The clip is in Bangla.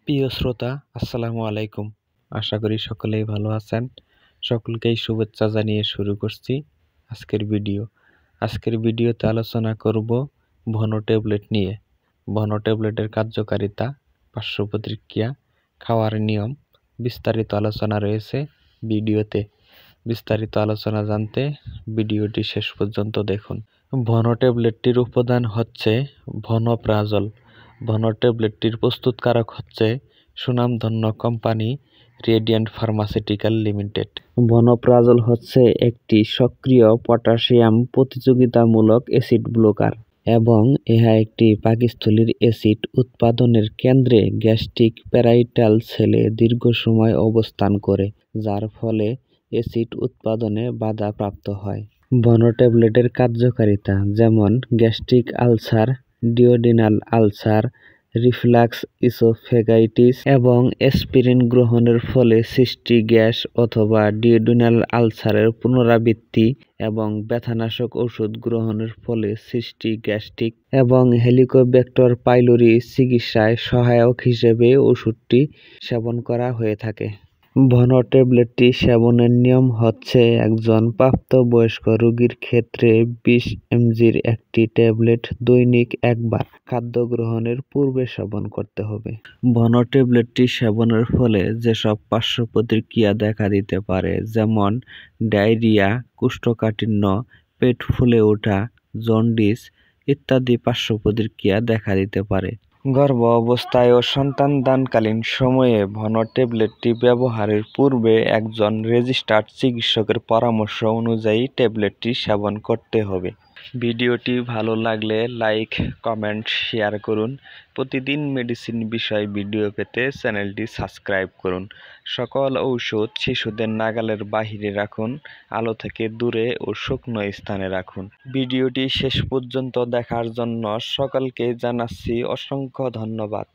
প্রিয় শ্রোতা, আসসালামু আলাইকুম। আশা করি সকলেই ভালো আছেন। সকলকেই শুভেচ্ছা জানিয়ে শুরু করছি আজকের ভিডিওতে আলোচনা করব ভনো ট্যাবলেট নিয়ে। ভনো ট্যাবলেটের কার্যকারিতা, পার্শ্ব প্রতিক্রিয়া, খাওয়ার নিয়ম বিস্তারিত আলোচনা রয়েছে ভিডিওতে। বিস্তারিত আলোচনা জানতে ভিডিওটি শেষ পর্যন্ত দেখুন। ভনো ট্যাবলেটটির উপাদান হচ্ছে ভনোপ্রাজল। ভনো ট্যাবলেটটির প্রস্তুতকারক হচ্ছে সুনামধন্য কোম্পানি রেডিয়েন্ট ফার্মাসিউটিক্যাল লিমিটেড। ভনোপ্রাজল হচ্ছে একটি সক্রিয় পটাশিয়াম প্রতিযোগিতামূলক অ্যাসিড ব্লকার এবং ইহা একটি পাকস্থলীর অ্যাসিড উৎপাদনের কেন্দ্রে গ্যাস্ট্রিক প্যারাইটাল সেলে দীর্ঘ সময় অবস্থান করে, যার ফলে অ্যাসিড উৎপাদনে বাধা প্রাপ্ত হয়। ভনো ট্যাবলেটের কার্যকারিতা যেমন gastric ulcer, duodenal ulcer, reflux oesophagitis এবং অ্যাসপিরিন গ্রহণের ফলে সৃষ্টি গ্যাস অথবা ডিওডিনাল আলসারের পুনরাবৃত্তি এবং ব্যথানাশক ওষুধ গ্রহণের ফলে সৃষ্টি গ্যাস্ট্রিক এবং হেলিকোব্যাক্টর পাইলোরি চিকিৎসায় সহায়ক হিসেবে ওষুধটি সেবন করা হয়ে থাকে। ভনো ট্যাবলেটটি সেবনের নিয়ম হচ্ছে একজন প্রাপ্তবয়স্ক রোগীর ক্ষেত্রে 20 mgর একটি ট্যাবলেট দৈনিক একবার খাদ্য গ্রহণের পূর্বে সেবন করতে হবে। ভনো ট্যাবলেটটি সেবনের ফলে যেসব পার্শ্ব প্রতিক্রিয়া দেখা দিতে পারে, যেমন ডায়রিয়া, কোষ্ঠকাঠিন্য, পেট ফুলে ওঠা, জন্ডিস ইত্যাদি পার্শ্ব প্রতিক্রিয়া দেখা দিতে পারে। গর্ভ অবস্থায় ও সন্তানদানকালীন সময়ে ভনো ট্যাবলেটটি ব্যবহারের পূর্বে একজন রেজিস্টার্ড চিকিৎসকের পরামর্শ অনুযায়ী ট্যাবলেটটি সেবন করতে হবে। ভিডিওটি ভালো লাগলে লাইক, কমেন্ট, শেয়ার করুন। প্রতিদিন মেডিসিন বিষয় ভিডিও পেতে চ্যানেলটি সাবস্ক্রাইব করুন। সকল ঔষধ শিশুদের নাগালের বাহিরে রাখুন, আলো থেকে দূরে ও শুকনো স্থানে রাখুন। ভিডিওটি শেষ পর্যন্ত দেখার জন্য সকলকে জানাচ্ছি অসংখ্য ধন্যবাদ।